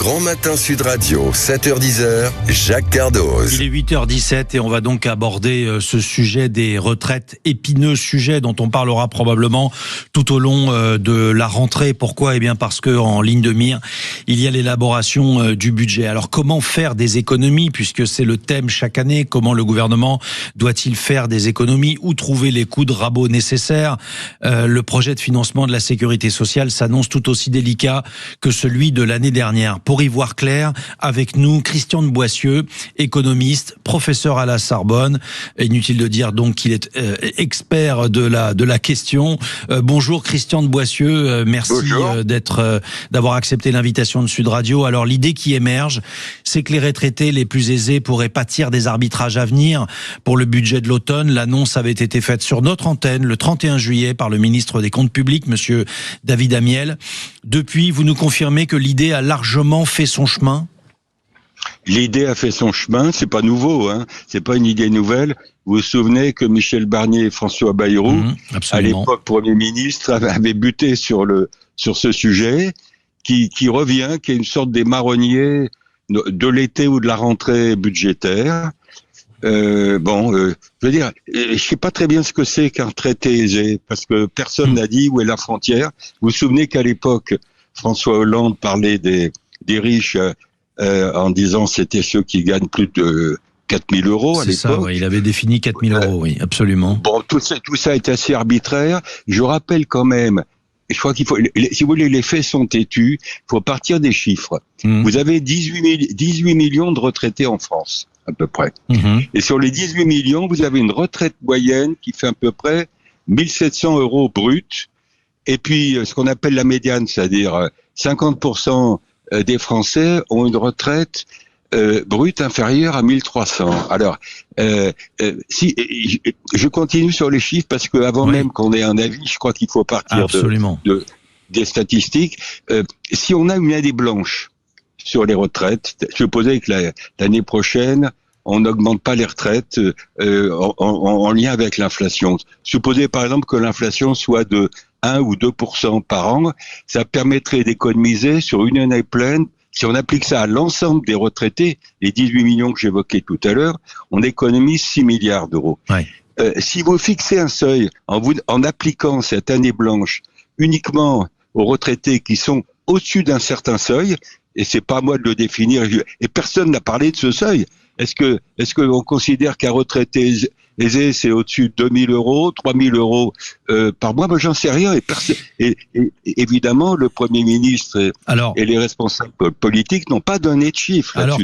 Grand Matin Sud Radio, 7h-10h, Jacques Cardoz. Il est 8h17 et on va donc aborder ce sujet des retraites, épineux sujet dont on parlera probablement tout au long de la rentrée. Pourquoi ? Eh bien parce que en ligne de mire, il y a l'élaboration du budget. Alors comment faire des économies, puisque c'est le thème chaque année? Comment le gouvernement doit-il faire des économies? Où trouver les coups de rabot nécessaires? Le projet de financement de la sécurité sociale s'annonce tout aussi délicat que celui de l'année dernière. Pour y voir clair, avec nous, Christian de Boissieu, économiste, professeur à la Sorbonne. Inutile de dire donc qu'il est expert de la question. Bonjour Christian de Boissieu, merci d'avoir accepté l'invitation de Sud Radio. Alors l'idée qui émerge, c'est que les retraités les plus aisés pourraient pâtir des arbitrages à venir pour le budget de l'automne. L'annonce avait été faite sur notre antenne le 31 juillet par le ministre des Comptes Publics, monsieur David Amiel. Depuis, vous nous confirmez que l'idée a largement fait son chemin? L'idée a fait son chemin, c'est pas nouveau, hein. C'est pas une idée nouvelle. Vous vous souvenez que Michel Barnier et François Bayrou, à l'époque Premier ministre, avaient buté sur ce sujet, qui revient, qui est une sorte des marronniers de l'été ou de la rentrée budgétaire. Je veux dire, je sais pas très bien ce que c'est qu'un retraité aisé, parce que personne n'a dit où est la frontière. Vous vous souvenez qu'à l'époque, François Hollande parlait des riches en disant c'était ceux qui gagnent plus de 4 000 euros à l'époque. C'est ça, ouais, il avait défini 4 000 euros, oui, absolument. Bon, tout ça est assez arbitraire. Je rappelle quand même, je crois qu'il faut, si vous voulez, les faits sont têtus, il faut partir des chiffres. Vous avez 18 millions de retraités en France, à peu près. Et sur les 18 millions, vous avez une retraite moyenne qui fait à peu près 1 700 euros brut. Et puis, ce qu'on appelle la médiane, c'est-à-dire 50% des Français ont une retraite brute inférieure à 1 300. Alors, si je continue sur les chiffres parce que avant même qu'on ait un avis, je crois qu'il faut partir des statistiques. Si on a une année blanche sur les retraites, supposez que l'année prochaine, on n'augmente pas les retraites en lien avec l'inflation. Supposez par exemple que l'inflation soit de 1 ou 2% par an, ça permettrait d'économiser sur une année pleine. Si on applique ça à l'ensemble des retraités, les 18 millions que j'évoquais tout à l'heure, on économise 6 milliards d'euros. Ouais. Si vous fixez un seuil en appliquant cette année blanche uniquement aux retraités qui sont au-dessus d'un certain seuil, et c'est pas à moi de le définir, et personne n'a parlé de ce seuil. Est-ce que on considère qu'un retraité aisé, c'est au-dessus de 2 000 euros, 3 000 euros par mois? Moi, j'en sais rien. Et évidemment, le Premier ministre et les responsables politiques n'ont pas donné de chiffres. Alors,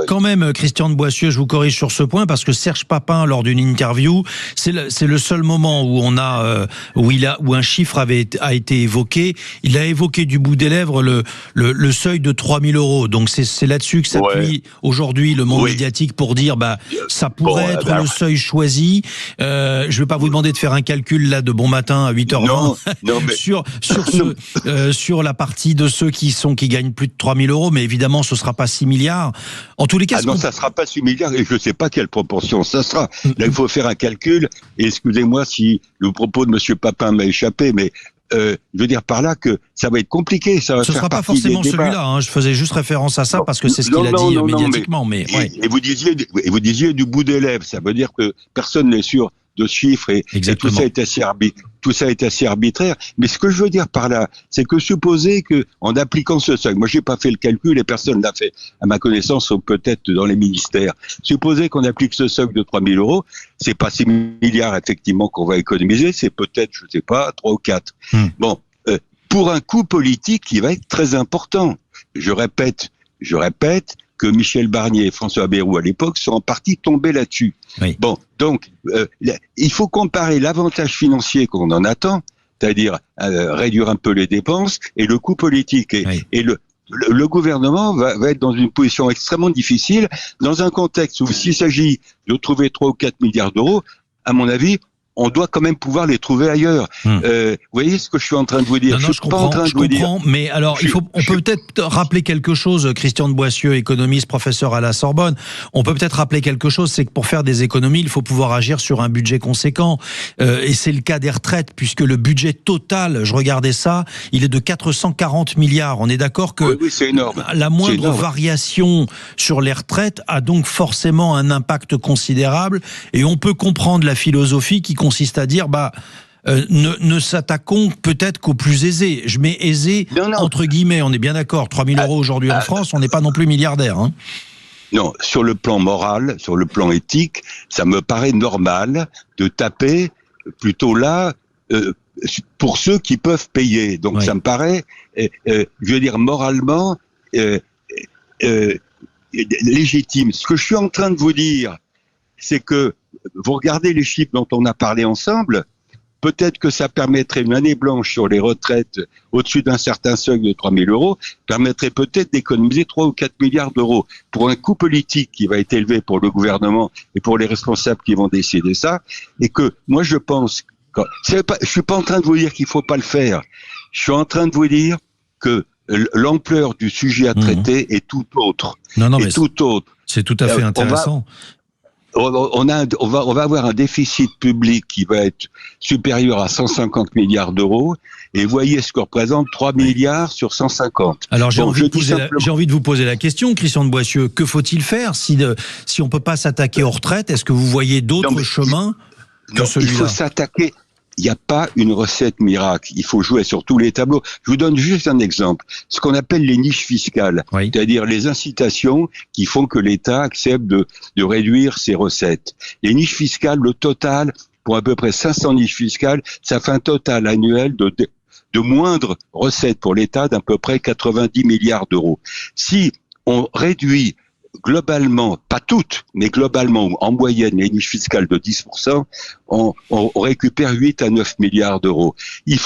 quand même, Christian de Boissieu, je vous corrige sur ce point, parce que Serge Papin, lors d'une interview, c'est le seul moment où où un chiffre a été évoqué. Il a évoqué du bout des lèvres le seuil de 3 000 euros. Donc, c'est là-dessus que s'appuie aujourd'hui le monde médiatique pour dire, ça pourrait être le seuil choisi. Je ne vais pas vous demander de faire un calcul là de bon matin à 8h20 sur la partie de ceux qui gagnent plus de 3 000 euros, mais évidemment ce ne sera pas 6 milliards. En tous les cas, ça ne sera pas 6 milliards et je ne sais pas quelle proportion ça sera. Là, il faut faire un calcul et excusez-moi si le propos de M. Papin m'a échappé, mais je veux dire par là que ça va être compliqué. Ce ne sera pas forcément celui-là. Je faisais juste référence à ça parce que c'est ce qu'il a dit médiatiquement. Et vous disiez du bout des lèvres. Ça veut dire que personne n'est sûr de ce chiffre et tout ça est assez arbitraire. Mais ce que je veux dire par là, c'est que supposez que en appliquant ce seuil, moi j'ai pas fait le calcul et personne l'a fait à ma connaissance, ou peut-être dans les ministères. Supposez qu'on applique ce seuil de 3 000 euros, c'est pas 6 milliards effectivement qu'on va économiser, c'est peut-être, je sais pas, 3 ou 4. Bon, pour un coût politique qui va être très important. Je répète que Michel Barnier et François Bayrou à l'époque sont en partie tombés là-dessus. Oui. Bon, donc il faut comparer l'avantage financier qu'on en attend, c'est-à-dire réduire un peu les dépenses, et le coût politique. Et le gouvernement va être dans une position extrêmement difficile, dans un contexte où s'il s'agit de trouver 3 ou 4 milliards d'euros, à mon avis, on doit quand même pouvoir les trouver ailleurs. Vous voyez ce que je suis en train de vous dire? Non, je comprends, mais alors on peut peut-être rappeler quelque chose, Christian de Boissieu, économiste, professeur à la Sorbonne, on peut peut-être rappeler quelque chose, c'est que pour faire des économies, il faut pouvoir agir sur un budget conséquent, et c'est le cas des retraites, puisque le budget total, je regardais ça, il est de 440 milliards. On est d'accord que oui, c'est énorme. La moindre variation sur les retraites a donc forcément un impact considérable, et on peut comprendre la philosophie qui consiste à dire ne s'attaquons peut-être qu'aux plus aisés. Je mets aisé entre guillemets, on est bien d'accord. 3 000 € aujourd'hui en France, on n'est pas non plus milliardaire. Hein. Non, sur le plan moral, sur le plan éthique, ça me paraît normal de taper plutôt là pour ceux qui peuvent payer. Donc ça me paraît, je veux dire, moralement légitime. Ce que je suis en train de vous dire, c'est que vous regardez les chiffres dont on a parlé ensemble, peut-être que ça permettrait une année blanche sur les retraites au-dessus d'un certain seuil de 3 000 €, permettrait peut-être d'économiser 3 ou 4 milliards d'euros pour un coût politique qui va être élevé pour le gouvernement et pour les responsables qui vont décider ça. Et que moi je pense, je suis pas en train de vous dire qu'il faut pas le faire. Je suis en train de vous dire que l'ampleur du sujet à traiter est tout autre. C'est tout à fait intéressant. On va avoir un déficit public qui va être supérieur à 150 milliards d'euros, et voyez ce que représente 3 milliards sur 150. Alors j'ai envie de vous poser la question, Christian de Boissieu, que faut-il faire si on peut pas s'attaquer aux retraites? Est-ce que vous voyez d'autres chemins que celui-là? Il faut s'attaquer. Il n'y a pas une recette miracle. Il faut jouer sur tous les tableaux. Je vous donne juste un exemple. Ce qu'on appelle les niches fiscales. C'est-à-dire les incitations qui font que l'État accepte de réduire ses recettes. Les niches fiscales, le total, pour à peu près 500 niches fiscales, ça fait un total annuel de moindres recettes pour l'État d'à peu près 90 milliards d'euros. Si on réduit globalement, pas toutes, mais globalement, en moyenne, les niches fiscales de 10%, on récupère 8 à 9 milliards d'euros. Il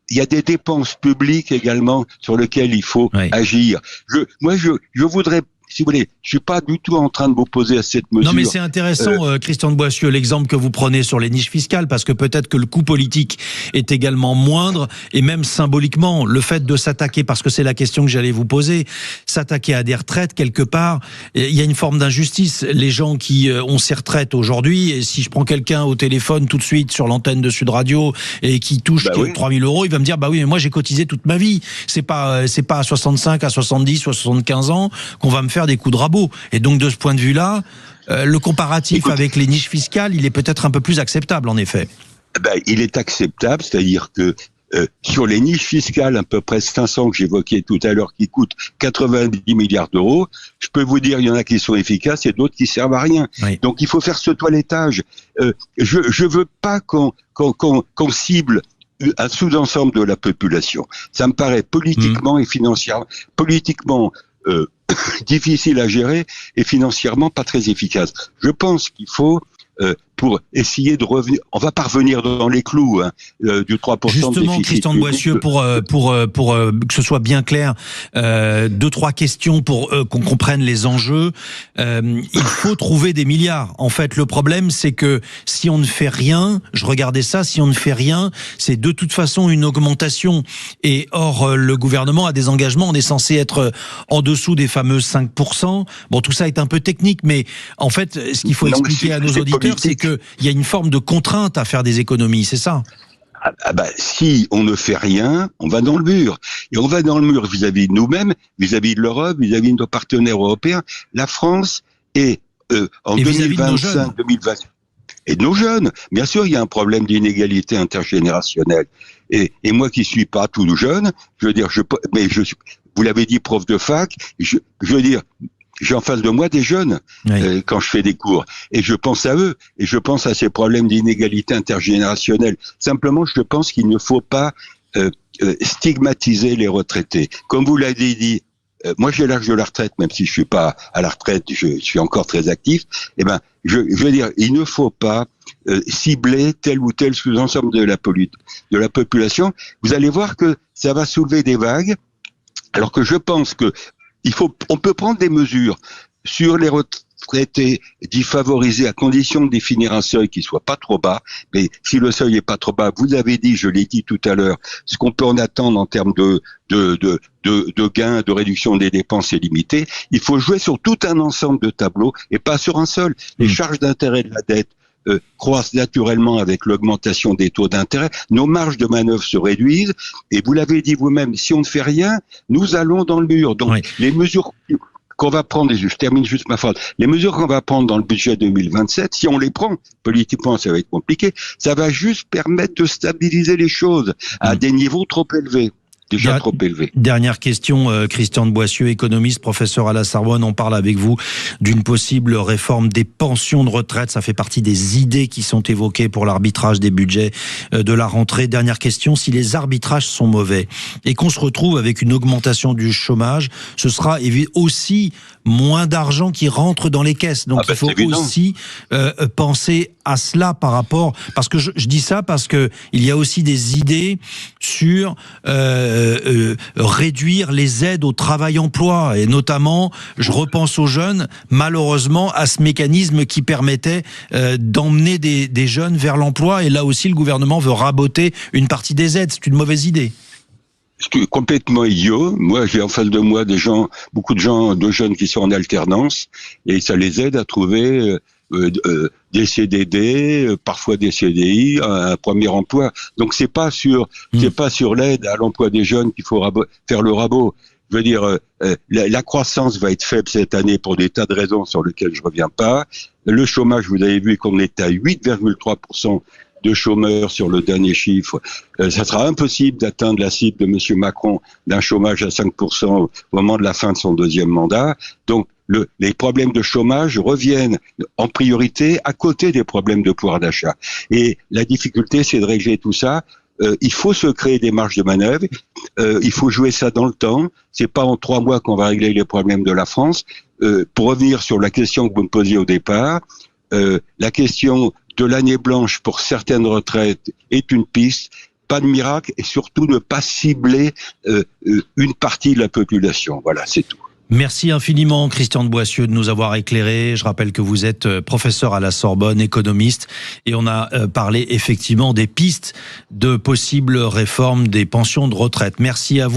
y a des dépenses publiques également sur lesquelles il faut agir. Je voudrais, si vous voulez, je suis pas du tout en train de m'opposer à cette mesure. Non, mais c'est intéressant, Christian de Boissieu, l'exemple que vous prenez sur les niches fiscales, parce que peut-être que le coût politique est également moindre, et même symboliquement, le fait de s'attaquer, parce que c'est la question que j'allais vous poser, s'attaquer à des retraites, quelque part, il y a une forme d'injustice. Les gens qui ont ces retraites aujourd'hui, et si je prends quelqu'un au téléphone tout de suite sur l'antenne de Sud Radio, et qui touche 3 000 €, il va me dire, oui, mais moi j'ai cotisé toute ma vie. C'est pas à 65, à 70 ou à 75 ans qu'on va me faire des coups de rabot. Et donc de ce point de vue-là, le comparatif avec les niches fiscales, il est peut-être un peu plus acceptable, en effet. Il est acceptable, c'est-à-dire que sur les niches fiscales, à peu près 500 que j'évoquais tout à l'heure, qui coûtent 90 milliards d'euros, je peux vous dire, il y en a qui sont efficaces et d'autres qui servent à rien. Donc il faut faire ce toilettage. Je veux pas qu'on cible un sous-ensemble de la population. Ça me paraît politiquement et financièrement, difficile à gérer et financièrement pas très efficace. Je pense qu'il faut pour essayer de revenir, on va pas revenir dans les clous du 3% justement, de déficit. Christian de Boissieu, pour que ce soit bien clair, 2-3 questions pour qu'on comprenne les enjeux. Il faut trouver des milliards. En fait, le problème, c'est que si on ne fait rien, je regardais ça, si on ne fait rien, c'est de toute façon une augmentation. Et or, le gouvernement a des engagements, on est censé être en dessous des fameux 5%. Bon, tout ça est un peu technique, mais en fait, ce qu'il faut expliquer à nos auditeurs, c'est qu'il y a une forme de contrainte à faire des économies, c'est ça? Si on ne fait rien, on va dans le mur. Et on va dans le mur vis-à-vis de nous-mêmes, vis-à-vis de l'Europe, vis-à-vis de nos partenaires européens. La France est en 2025-2020. Et de nos jeunes. Bien sûr, il y a un problème d'inégalité intergénérationnelle. Et moi qui suis pas tout jeune, je veux dire, vous l'avez dit, prof de fac, je veux dire, j'ai en face de moi des jeunes quand je fais des cours, et je pense à eux, et je pense à ces problèmes d'inégalité intergénérationnelle. Simplement, je pense qu'il ne faut pas stigmatiser les retraités. Comme vous l'avez dit, moi j'ai l'âge de la retraite, même si je suis pas à la retraite, je suis encore très actif. Je veux dire, il ne faut pas cibler tel ou tel sous-ensemble de la population. Vous allez voir que ça va soulever des vagues, alors que je pense que on peut prendre des mesures sur les traiter, d'y favoriser à condition de définir un seuil qui soit pas trop bas. Mais si le seuil est pas trop bas, vous avez dit, je l'ai dit tout à l'heure, ce qu'on peut en attendre en termes de gains, de réduction des dépenses est limité. Il faut jouer sur tout un ensemble de tableaux et pas sur un seul. Les charges d'intérêt de la dette croissent naturellement avec l'augmentation des taux d'intérêt. Nos marges de manœuvre se réduisent. Et vous l'avez dit vous-même, si on ne fait rien, nous allons dans le mur. Donc, les mesures qu'on va prendre, et je termine juste ma phrase, les mesures qu'on va prendre dans le budget 2027, si on les prend, politiquement ça va être compliqué, ça va juste permettre de stabiliser les choses à des niveaux trop élevés. Déjà trop élevé. Dernière question, Christian de Boissieu, économiste, professeur à la Sorbonne. On parle avec vous d'une possible réforme des pensions de retraite. Ça fait partie des idées qui sont évoquées pour l'arbitrage des budgets de la rentrée. Dernière question, si les arbitrages sont mauvais et qu'on se retrouve avec une augmentation du chômage, ce sera aussi moins d'argent qui rentre dans les caisses. Donc il faut aussi penser à cela par rapport... Parce que je dis ça parce que il y a aussi des idées sur... réduire les aides au travail-emploi, et notamment, je repense aux jeunes, malheureusement, à ce mécanisme qui permettait d'emmener des jeunes vers l'emploi, et là aussi le gouvernement veut raboter une partie des aides. C'est une mauvaise idée. C'est complètement idiot. Moi, j'ai en face de moi beaucoup de jeunes qui sont en alternance, et ça les aide à trouver des CDD, parfois des CDI, un premier emploi. Donc c'est pas sur l'aide à l'emploi des jeunes qu'il faut faire le rabot. Je veux dire, la croissance va être faible cette année pour des tas de raisons sur lesquelles je reviens pas. Le chômage, vous avez vu qu'on est à 8,3% de chômeurs sur le dernier chiffre. Ça sera impossible d'atteindre la cible de monsieur Macron d'un chômage à 5% au moment de la fin de son deuxième mandat. Donc les problèmes de chômage reviennent en priorité à côté des problèmes de pouvoir d'achat. Et la difficulté, c'est de régler tout ça. Il faut se créer des marges de manœuvre. Il faut jouer ça dans le temps. C'est pas en 3 mois qu'on va régler les problèmes de la France. Pour revenir sur la question que vous me posiez au départ, la question de l'année blanche pour certaines retraites est une piste. Pas de miracle, et surtout ne pas cibler une partie de la population. Voilà, c'est tout. Merci infiniment, Christian de Boissieu, de nous avoir éclairé. Je rappelle que vous êtes professeur à la Sorbonne, économiste, et on a parlé effectivement des pistes de possibles réformes des pensions de retraite. Merci à vous.